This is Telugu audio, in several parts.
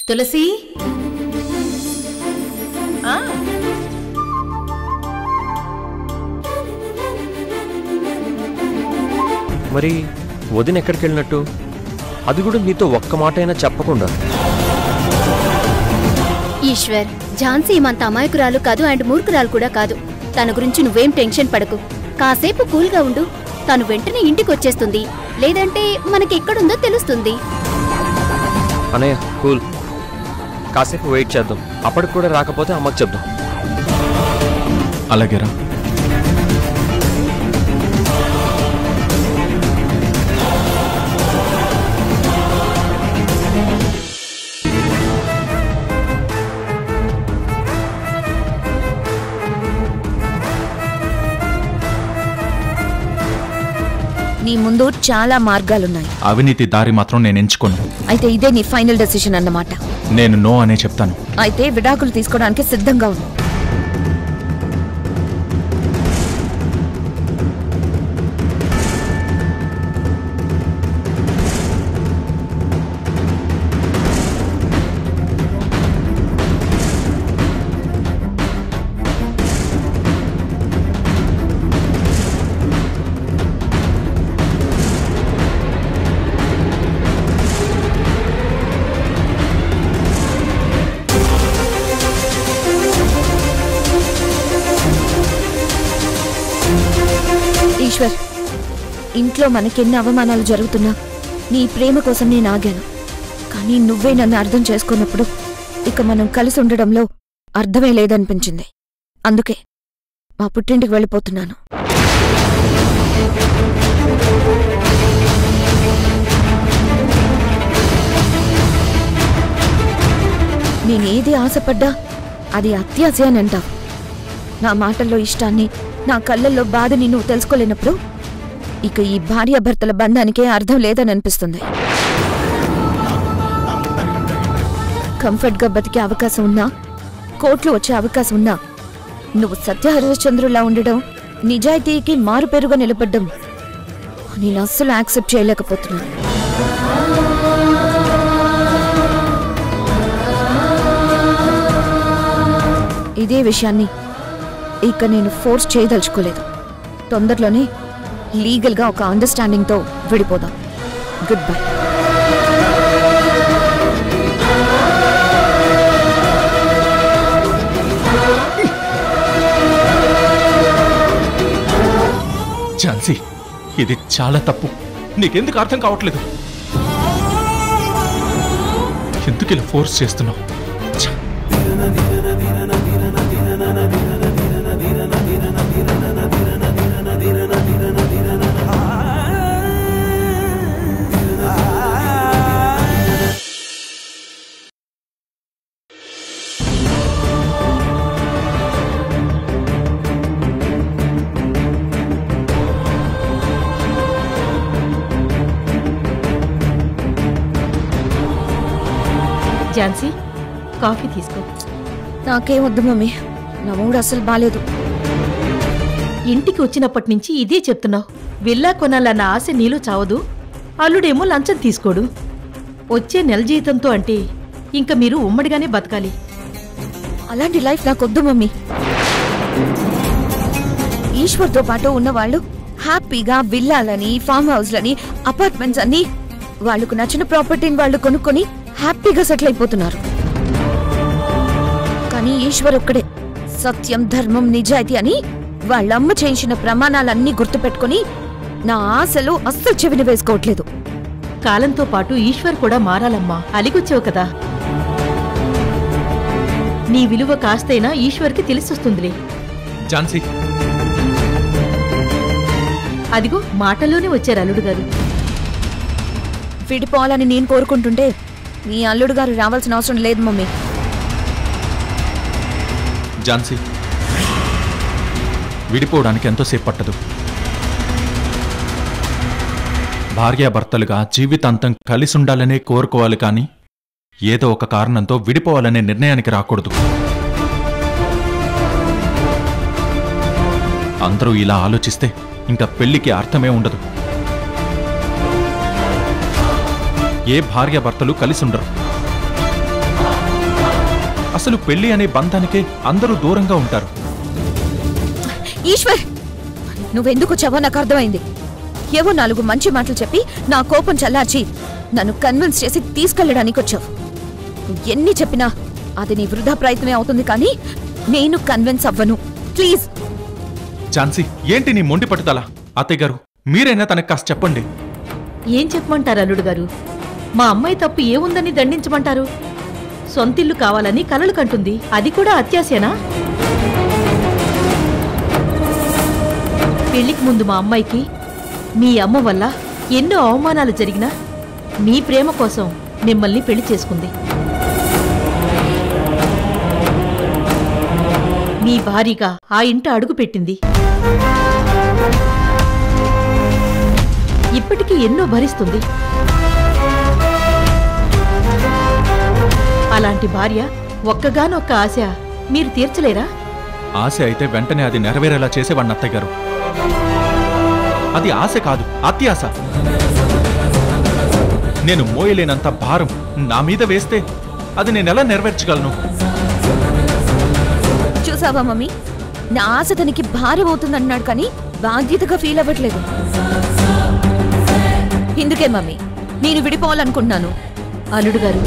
తులసి మరి వదిన ఎక్కడికి వెళ్ళినట్టు? అది కూడా మీతో ఒక్క మాట అయినా చెప్పకుండా. ఈశ్వర్, ఝాన్సీ ఏమంత అమాయకురాలు కాదు అండ్ మూర్ఖురాలు కూడా కాదు. తన గురించి నువ్వేం టెన్షన్ పడకు. కాసేపు కూల్గా ఉండు. తను వెంటనే ఇంటికి వచ్చేస్తుంది, లేదంటే మనకెక్కడుందో తెలుస్తుంది. అనయ్య కూల్, కాసేపు వెయిట్ చేద్దాం. అప్పటికి కూడా రాకపోతే అమ్మకు చెప్దాం. అలాగేరా. నీ ముందు చాలా మార్గాలున్నాయి. అవినీతి దారి మాత్రం నేను ఎంచుకోను. అయితే ఇదే నీ ఫైనల్ డెసిషన్ అన్నమాట. నేను నో అనే చెప్తాను. అయితే విడాకులు తీసుకోవడానికి సిద్ధంగా ఉన్నా. ఈశ్వర్, ఇంట్లో మనకెన్ని అవమానాలు జరుగుతున్నా నీ ప్రేమ కోసం నేను ఆగాను. కానీ నువ్వే నన్ను అర్థం చేసుకున్నప్పుడు ఇక మనం కలిసి ఉండడంలో అర్థమే లేదనిపించింది. అందుకే మా పుట్టింటికి వెళ్ళిపోతున్నాను. నేనేది ఆశపడ్డా అది అత్యాశ అని అంటావు. నా మాటల్లో ఇష్టాన్ని, నా కళ్ళల్లో బాధని నువ్వు తెలుసుకోలేనప్పుడు ఇక ఈ భార్యాభర్తల బంధానికే అర్థం లేదని అనిపిస్తుంది. కంఫర్ట్గా బతికే అవకాశం ఉన్నా, కోట్లు వచ్చే అవకాశం ఉన్నా, నువ్వు సత్యహరిశ్చంద్రులా ఉండడం, నిజాయితీకి మారుపేరుగా నిలబడ్డం నేను అస్సలు యాక్సెప్ట్ చేయలేకపోతున్నాను. ఇదే విషయాన్ని ఇక నేను ఫోర్స్ చేయదలుచుకోలేదు. తొందరలోనే లీగల్గా ఒక అండర్స్టాండింగ్తో విడిపోదాం. Good bye. ఝాన్సీ, ఇది చాలా తప్పు. నీకెందుకు అర్థం కావట్లేదు? ఎందుకు ఇలా ఫోర్స్ చేస్తున్నావు? ఝాన్సీ, కాఫీ తీసుకో. నాకేం వద్దు మమ్మీ, నా మూడు అసలు బాలేదు. ఇంటికి వచ్చినప్పటి నుంచి ఇదే చెప్తున్నావు. విల్లా కొనాలన్న ఆశ నీలో చావదు. అల్లుడేమో లంచం తీసుకోడు. వచ్చే నెల జీతంతో అంటే ఇంక మీరు ఉమ్మడిగానే బతకాలి. అలాంటి లైఫ్ నాకొద్దు మమ్మీ. ఈశ్వర్తో పాటు ఉన్నవాళ్ళు హ్యాపీగా విల్లాలని, ఫామ్ హౌస్లని, అపార్ట్మెంట్స్ అన్ని వాళ్లకు నచ్చిన ప్రాపర్టీని వాళ్ళు కొనుక్కొని హ్యాపీగా సెటిల్ అయిపోతున్నారు. కానీ ఈశ్వర్ ఒక్కడే సత్యం, ధర్మం, నిజాయితీ అని వాళ్ళమ్మ చేయించిన ప్రమాణాలన్నీ గుర్తుపెట్టుకుని నా ఆశలు అస్సలు చెవిని వేసుకోవట్లేదు. కాలంతో పాటు ఈశ్వర్ కూడా మారాలమ్మా. అలిగొచ్చావు కదా, నీ విలువ కాస్తైనా ఈశ్వర్కి తెలిసొస్తుందిలే. ఝాన్సీ, అదిగో మాటల్లోనే వచ్చారు అల్లుడు గారు. విడిపోవాలని నేను కోరుకుంటుంటే నీ అల్లుడు గారు రావాల్సిన అవసరం లేదు మమ్మీ. ఝాన్సీ, విడిపోవడానికి ఎంతోసేపు పట్టదు. భార్యాభర్తలుగా జీవితాంతం కలిసి ఉండాలనే కోరుకోవాలి, కానీ ఏదో ఒక కారణంతో విడిపోవాలనే నిర్ణయానికి రాకూడదు. అందరూ ఇలా ఆలోచిస్తే ఇంకా పెళ్లికి అర్థమే ఉండదు. ఏ భార్యాభర్తలు కలిసి ఉండరు. అసలు పెళ్లి అనే బంధానికే అందరూ దూరంగా ఉంటారు. ఈశ్వర్, నువ్వెందుకు వచ్చావో నాకు అర్థమైంది. ఏవో 4 మంచి మాటలు చెప్పి నా కోపం చల్లార్చి నన్ను కన్విన్స్ చేసి తీసుకెళ్ళడానికి వచ్చావు. నువ్వు ఎన్ని చెప్పినా అది నీ వృధా ప్రయత్నమే అవుతుంది, కానీ నేను కన్విన్స్ అవ్వను. ప్లీజ్. ఝాన్సీ, ఏంటి నీ మొండి పట్టుదల? అత్తయ్య గారు, మీరైనా తనకు కాస్త చెప్పండి. ఏం చెప్పమంటారు అల్లుడు గారు? మా అమ్మాయి తప్పు ఏముందని దండించమంటారు? సొంతిల్లు కావాలని కలలు కంటుంది, అది కూడా అత్యాశనా? పెళ్లికి ముందు మా అమ్మాయికి మీ అమ్మ వల్ల ఎన్నో అవమానాలు జరిగినా మీ ప్రేమ కోసం మిమ్మల్ని పెళ్లి చేసుకుంది. మీ భారీగా ఆ ఇంట అడుగు పెట్టింది. ఇప్పటికీ ఎన్నో భరిస్తుంది. అలాంటి భార్య ఒక్కగానొక్క ఆశ మీరు తీర్చలేరా? ఆశ అయితే వెంటనే అది నెరవేరేలా చేసేవాడిని అత్తయ్య గారు. అది ఆశ కాదు, అత్యాశ. నేను మోయలేనంత భారం నా మీద వేస్తే అది నేనెలా నెరవేర్చగలను? చూసావా మమ్మీ, నా ఆశ తనకి భారం అవుతుందన్నాడు, కానీ బాధ్యతగా ఫీల్ అవ్వట్లేదు. ఇందుకే మమ్మీ నేను విడిపోవాలనుకుంటున్నాను. అల్లుడు గారు,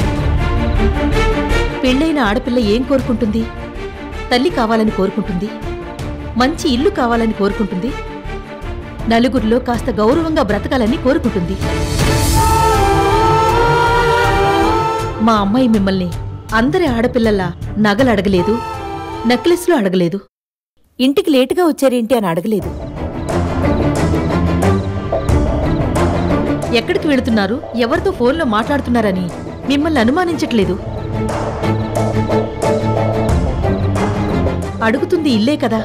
పెళ్ళైన ఆడపిల్ల ఏం కోరుకుంటుంది? తల్లి కావాలని కోరుకుంటుంది, మంచి ఇల్లు కావాలని కోరుకుంటుంది, నలుగురిలో కాస్త గౌరవంగా బ్రతకాలని కోరుకుంటుంది. మా అమ్మాయి మిమ్మల్ని అందరి ఆడపిల్లల్లా నగలు అడగలేదు, నెక్లెస్లు అడగలేదు, ఇంటికి లేటుగా వచ్చారేంటి అని అడగలేదు. ఎక్కడికి వెళుతున్నారు, ఎవరితో ఫోన్లో మాట్లాడుతున్నారని మిమ్మల్ని అనుమానించట్లేదు. అడుగుతుంది ఇల్లే కదా.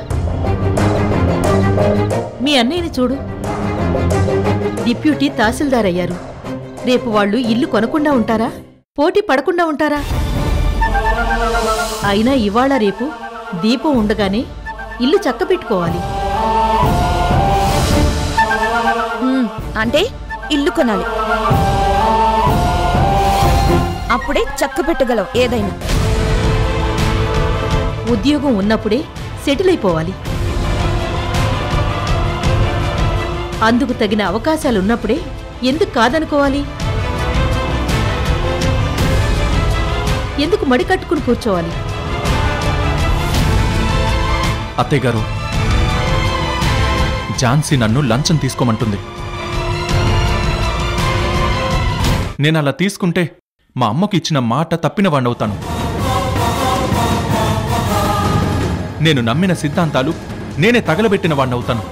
మీ అన్నయ్యని చూడు, డిప్యూటీ తహసీల్దార్ అయ్యారు. రేపు వాళ్ళు ఇల్లు కొనకుండా ఉంటారా? పోటీ పడకుండా ఉంటారా? అయినా ఇవాళ రేపు దీపం ఉండగానే ఇల్లు చక్కబెట్టుకోవాలి. అంటే ఇల్లు కొనాలి, అప్పుడే చక్క పెట్టగలవు ఏదైనా. ఉద్యోగం ఉన్నప్పుడే సెటిల్ అయిపోవాలి. అందుకు తగిన అవకాశాలున్నప్పుడే ఎందుకు కాదనుకోవాలి? ఎందుకు మడికట్టుకుని కూర్చోవాలి? అత్తయ్య గారు, ఝాన్సీ నన్ను లంచం తీసుకోమంటుంది. నేనలా తీసుకుంటే మా అమ్మకి ఇచ్చిన మాట తప్పిన వాణ్ణవుతాను. నేను నమ్మిన సిద్ధాంతాలు నేనే తగలబెట్టిన వాణ్ణవుతాను.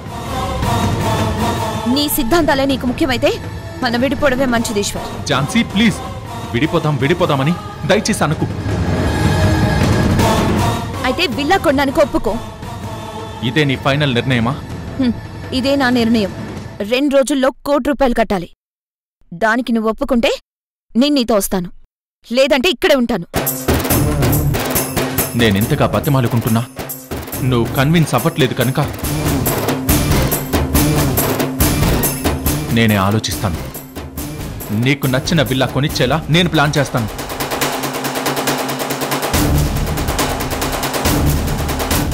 నీ సిద్ధాంతాలే నీకు ముఖ్యమైతే మనం విడిపోవడమే మంచిది ఈశ్వర్. ఝాన్సీ, ప్లీజ్, విడిపోదామని దయచేసి అనుకు. అయితే విల్లా కొనడానికి ఒప్పుకో. ఇదే నీ ఫైనల్ నిర్ణయమా? ఇదే నా నిర్ణయం. 2 రోజుల్లో ₹1,00,00,000 కట్టాలి. దానికి నువ్వు ఒప్పుకుంటే నేను నీతో వస్తాను, లేదంటే ఇక్కడే ఉంటాను. నేనెంతగా బతిమాలుకుంటున్నా నువ్వు కన్విన్స్ అవ్వట్లేదు కనుక నేనే ఆలోచిస్తాను. నీకు నచ్చిన విల్లా కొనిచ్చేలా నేను ప్లాన్ చేస్తాను.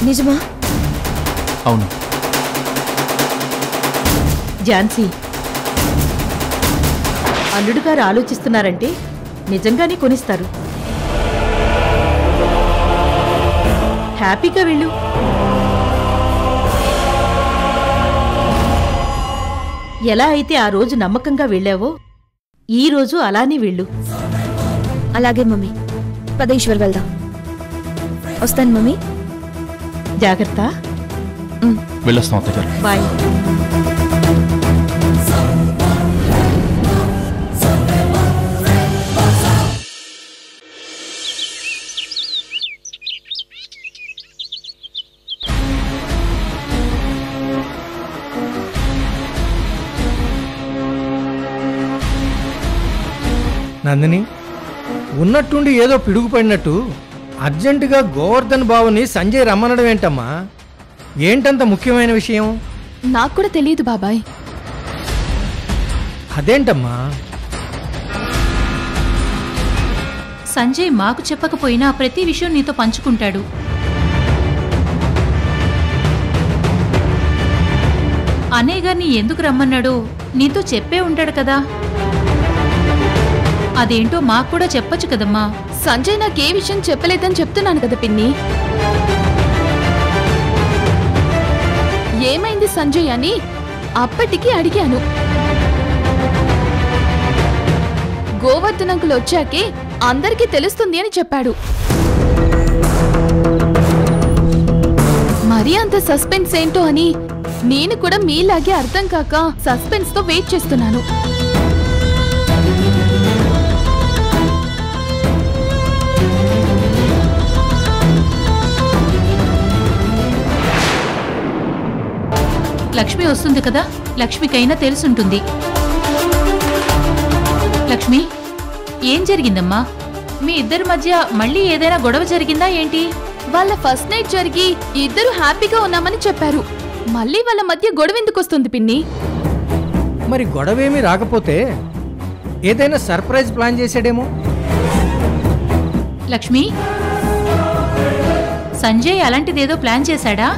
నిజమా? అవును. ఝాన్సీ, అల్లుడు గారు ఆలోచిస్తున్నారంటే నిజంగానే కొనిస్తారు. హ్యాపీగా వెళ్ళు. ఎలా అయితే ఆ రోజు నమ్మకంగా వెళ్ళావో ఈ రోజు అలానే వెళ్ళు. అలాగే మమ్మీ. పద ఈశ్వర్, వెళ్దాం. వస్తాను మమ్మీ. జాగ్రత్త. వెళ్ళొస్తాం అత్తయ్య గారు. బాయ్. నందిని, ఉన్నట్టుండి ఏదో పిడుగుపడినట్టు అర్జెంటుగా గోవర్ధన్ బాబుని సంజయ్ రమ్మనడం ఏంటమ్మా? ఏంటంత ముఖ్యమైన విషయం? నాకు కూడా తెలియదు బాబాయ్. అదేంటమ్మా? సంజయ్ మాకు చెప్పకపోయినా ప్రతి విషయం నీతో పంచుకుంటాడు. అన్నయ్య గారిని ఎందుకు రమ్మన్నాడో నీతో చెప్పే ఉంటాడు కదా. అదేంటో మాకు కూడా చెప్పొచ్చు కదమ్మా. సంజయ్ నాకే విషయం చెప్పలేదని చెప్తున్నాను కదా పిన్ని. ఏమైంది సంజయ్ అని అప్పటికి అడిగాను. గోవర్ధన్ అంకుల్ వచ్చాకే అందరికీ తెలుస్తుంది అని చెప్పాడు. మరీ అంత సస్పెన్స్ ఏంటో అని నేను కూడా మీలాగే అర్థం కాక సస్పెన్స్ తో వెయిట్ చేస్తున్నాను. లక్ష్మి వస్తుంది కదా, లక్ష్మికైనా తెలుసుంటుంది. లక్ష్మి, ఏం జరిగిందమ్మా? మీ ఇద్దరి మధ్య మళ్ళీ ఏదైనా గొడవ జరిగిందా ఏంటి? వాళ్ళ ఫస్ట్ నైట్ జరిగి ఇద్దరు హ్యాపీగా ఉన్నామని చెప్పారు. మళ్ళీ వాళ్ళ మధ్య గొడవ ఎందుకు వస్తుంది పిన్ని? మరి గొడవేమీ రాకపోతే ఏదైనా సర్ప్రైజ్ ప్లాన్ చేశాడేమో. లక్ష్మి, సంజయ్ అలాంటిదేదో ప్లాన్ చేశాడా?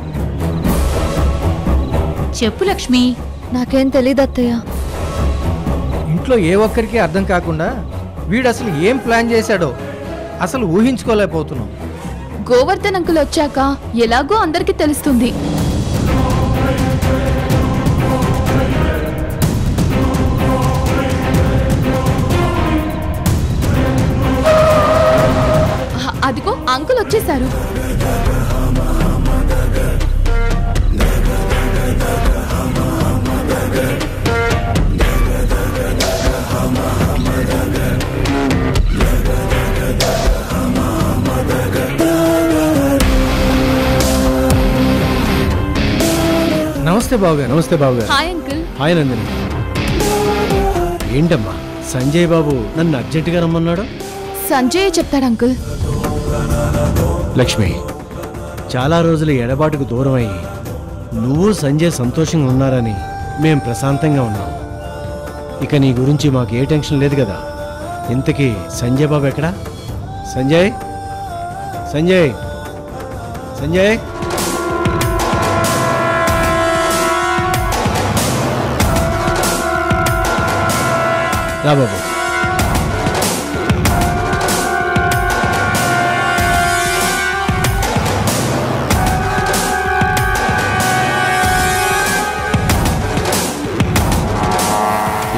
చెప్పు లక్ష్మి. నాకేం తెలీదు అత్తయ్య. ఇంట్లో ఏ ఒక్కరికి అర్థం కాకుండా వీడు అసలు ఏం ప్లాన్ చేశాడో అసలు ఊహించుకోలేకపోతున్నాం. గోవర్ధన్ అంకుల్ వచ్చాక ఎలాగో అందరికీ తెలుస్తుంది. అదిగో అంకుల్ వచ్చేశారు. నమస్తే బాబుగారు. నమస్తే బాబుగారు. Hi uncle. హాయ్ నందిని. ఏంటమ్మా సంజయ్ బాబు నన్ను అర్జెంటుగా రమ్మన్నాడు? సంజయ్ చెప్తాడు అంకుల్. లక్ష్మి, చాలా రోజులు ఎడబాటుకు దూరం అయ్యి నువ్వు సంజయ్ సంతోషంగా ఉన్నారని మేం ప్రశాంతంగా ఉన్నాం. ఇక నీ గురించి మాకు ఏ టెన్షన్ లేదు కదా. ఇంతకీ సంజయ్ బాబు ఎక్కడా? సంజయ్, సంజయ్, సంజయ్. రా బాబు.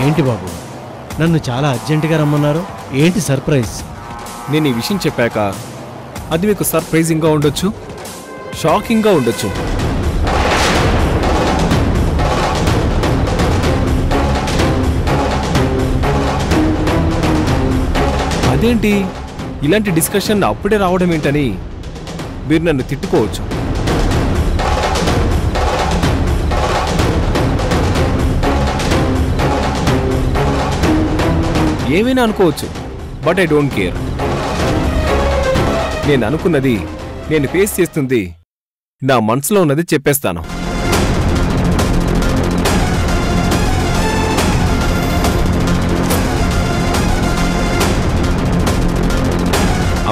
ఏంటి బాబు నన్ను చాలా అర్జెంటుగా రమ్మన్నారు? ఏంటి సర్ప్రైజ్? నేను ఈ విషయం చెప్పాక అది మీకు సర్ప్రైజింగ్గా ఉండొచ్చు, షాకింగ్గా ఉండొచ్చు. అదేంటి ఇలాంటి డిస్కషన్ అప్పుడే రావడం ఏంటని మీరు నన్ను తిట్టుకోవచ్చు. ఏమైనా అనుకోవచ్చు, బట్ ఐ డోంట్ కేర్. నేను అనుకున్నది, నేను ఫేస్ చేస్తుంది, నా మనసులో ఉన్నది చెప్పేస్తాను.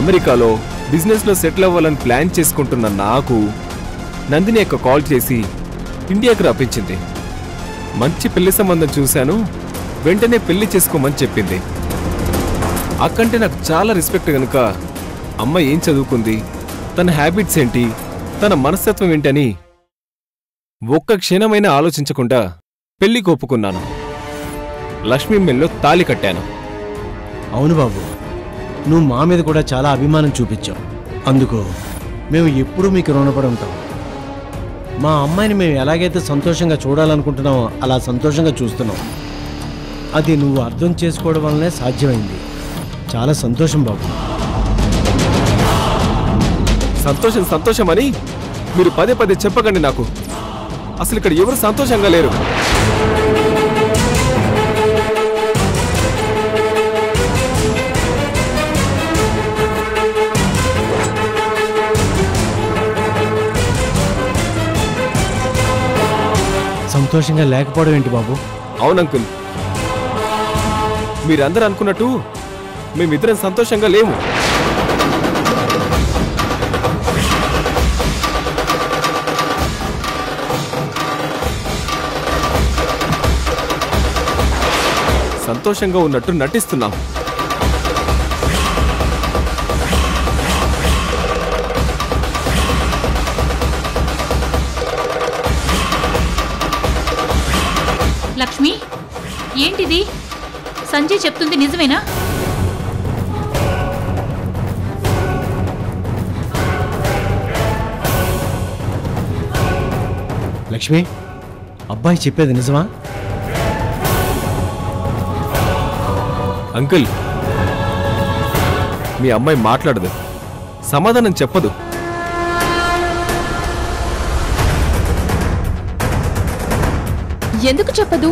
అమెరికాలో బిజినెస్లో సెటిల్ అవ్వాలని ప్లాన్ చేసుకుంటున్న నాకు నందిని యొక్క కాల్ చేసి ఇండియాకి రప్పించింది. మంచి పెళ్లి సంబంధం చూశాను, వెంటనే పెళ్లి చేసుకోమని చెప్పింది. అక్కంటే నాకు చాలా రెస్పెక్ట్ కనుక అమ్మ ఏం చదువుకుంది, తన హ్యాబిట్స్ ఏంటి, తన మనస్తత్వం ఏంటని ఒక్క క్షణమైనా ఆలోచించకుండా పెళ్లికి ఒప్పుకున్నాను. లక్ష్మీ మెల్లో తాళి కట్టాను. అవును బాబు, నువ్వు మా మీద కూడా చాలా అభిమానం చూపించావు. అందుకు మేము ఎప్పుడూ మీకు రుణపడి ఉంటాం. మా అమ్మాయిని మేము ఎలాగైతే సంతోషంగా చూడాలనుకుంటున్నామో అలా సంతోషంగా చూస్తున్నాం. అది నువ్వు అర్థం చేసుకోవడం వల్లనే సాధ్యమైంది. చాలా సంతోషం బాబు. సంతోషం సంతోషం అని మీరు పదే పదే చెప్పకండి. నాకు అసలు ఇక్కడ ఎవరు సంతోషంగా లేరు. సంతోషంగా లేకపోవడం ఏంటి బాబు? అవునంకుల్, మీరందరూ అనుకున్నట్టు మేమిద్దరం సంతోషంగా లేము. సంతోషంగా ఉన్నట్టు నటిస్తున్నాం. లక్ష్మి, ఏంటిది? సంజయ్ చెప్తుంది నిజమేనా? లక్ష్మి, అబ్బాయి చెప్పేది నిజమా? అంకుల్, మీ అమ్మాయి మాట్లాడదు, సమాధానం చెప్పదు. ఎందుకు చెప్పదు?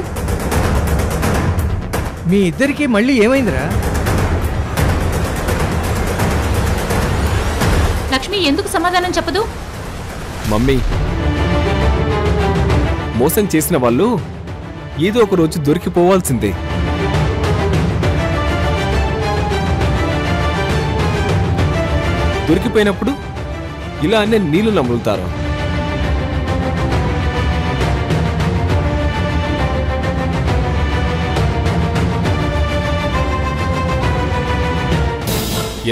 మీ ఇద్దరికి మళ్ళీ ఏమైందిరా? లక్ష్మి ఎందుకు సమాధానం చెప్పదు? మమ్మీ, మోసం చేసిన వాళ్ళు ఏదో ఒక రోజు దొరికిపోవాల్సిందే. దొరికిపోయినప్పుడు ఇలా అనే నీళ్లు నమ్ములుతారు.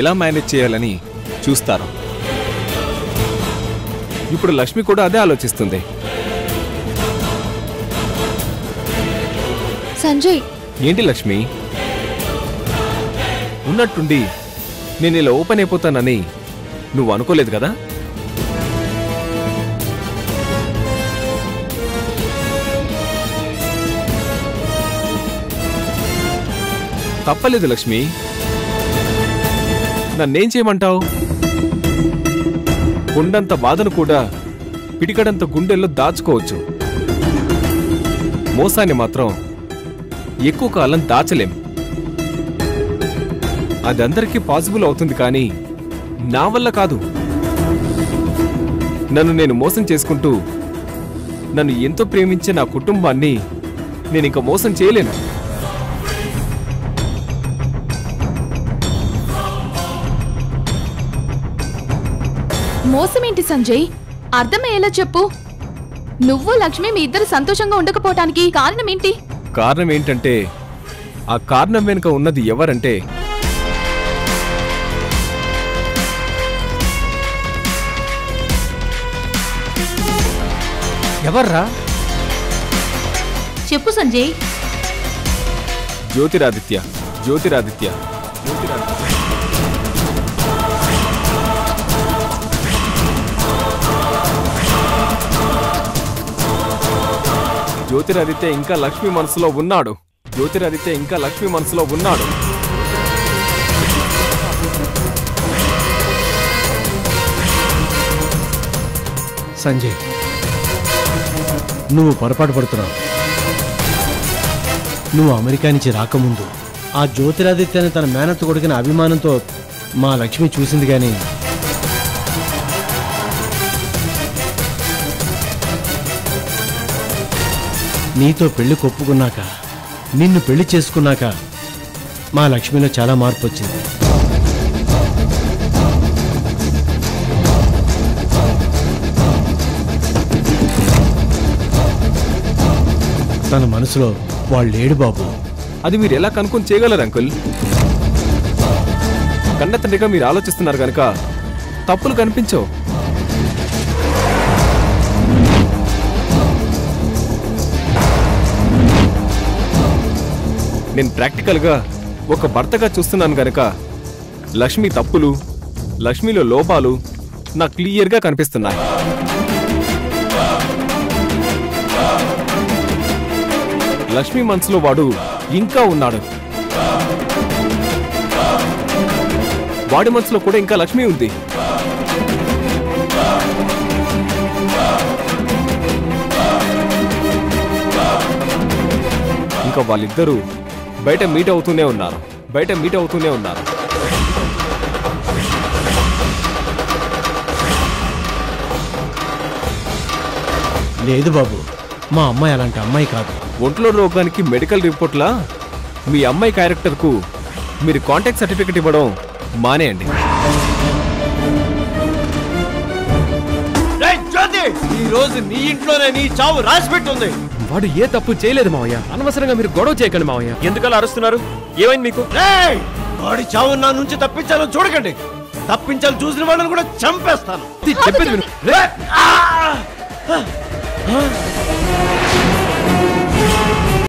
ఎలా మేనేజ్ చేయాలని చూస్తారు. ఇప్పుడు లక్ష్మి కూడా అదే ఆలోచిస్తుంది. సంజయ్, ఏంటి లక్ష్మి? ఉన్నట్టుండి నేను ఇలా ఓపెన్ అయిపోతానని నువ్వు అనుకోలేదు కదా? తప్పలేదు లక్ష్మి. నన్నేం చేయమంటావు? కొండంత బాధను కూడా పిడికడంత గుండెల్లో దాచుకోవచ్చు. మోసాన్ని మాత్రం ఎక్కువ కాలం దాచలేం. అది అందరికీ పాసిబుల్ అవుతుంది, కానీ నా వల్ల కాదు. నన్ను నేను మోసం చేసుకుంటూ నన్ను ఎంతో ప్రేమించే నా కుటుంబాన్ని నేను ఇంకా మోసం చేయలేను. మోసమేంటి సంజయ్? అర్థమయ్యేలా చెప్పు. నువ్వు లక్ష్మి మీ ఇద్దరు సంతోషంగా ఉండకపోవటానికి కారణం ఏంటి? కారణం ఏంటంటే, ఆ కారణం వెనుక ఉన్నది ఎవరంటే ఎవర్రా? చెప్పు సంజయ్. జ్యోతిరాదిత్య. జ్యోతిరాదిత్య. జ్యోతిరాదిత్య ఇంకా లక్ష్మి మనసులో ఉన్నాడు. జ్యోతిరాదిత్య ఇంకా లక్ష్మి మనసులో ఉన్నాడు. సంజయ్, నువ్వు పొరపాటు పడుతున్నావు. నువ్వు అమెరికా నుంచి రాకముందు ఆ జ్యోతిరాదిత్యని తన మేనత్త కొడుకున అభిమానంతో మా లక్ష్మి చూసింది, కానీ నీతో పెళ్లి కొప్పుకున్నాక, నిన్ను పెళ్లి చేసుకున్నాక మా లక్ష్మిలో చాలా మార్పు వచ్చింది. తన మనసులో వాళ్ళు లేడు బాబు. అది మీరు ఎలా కనుక్కొని చేయగలరు అంకుల్? కన్న తండ్రిగా మీరు ఆలోచిస్తున్నారు కనుక తప్పులు కనిపించవు. నేను ప్రాక్టికల్గా ఒక భర్తగా చూస్తున్నాను గనక లక్ష్మి తప్పులు, లక్ష్మిలో లోపాలు నాకు క్లియర్గా కనిపిస్తున్నాయి. లక్ష్మి మనసులో వాడు ఇంకా ఉన్నాడు. వాడి మనసులో కూడా ఇంకా లక్ష్మి ఉంది. ఇంకా వాళ్ళిద్దరూ బయట మీట్ అవుతూనే ఉన్నారు. లేదు బాబు, మా అమ్మాయి అలాంటి అమ్మాయి కాదు. ఒంట్లో రోగానికి మెడికల్ రిపోర్ట్లా మీ అమ్మాయి క్యారెక్టర్కు మీరు కాంటాక్ట్ సర్టిఫికెట్ ఇవ్వడం మానేయండి. ఈ రోజు నీ ఇంట్లోనే నీ చావు రాసి పెట్టుంది. వాడు ఏ తప్పు చేయలేదు మావయ్య. అనవసరంగా మీరు గొడవ చేయకండి మావయ్య. ఎందుకలా అరుస్తున్నారు? ఏమైంది మీకు? వాడి చావు నా నుంచి తప్పించాలని చూడకండి. తప్పించాలని చూసిన వాళ్ళని కూడా చంపేస్తాను. చెప్పేది విను.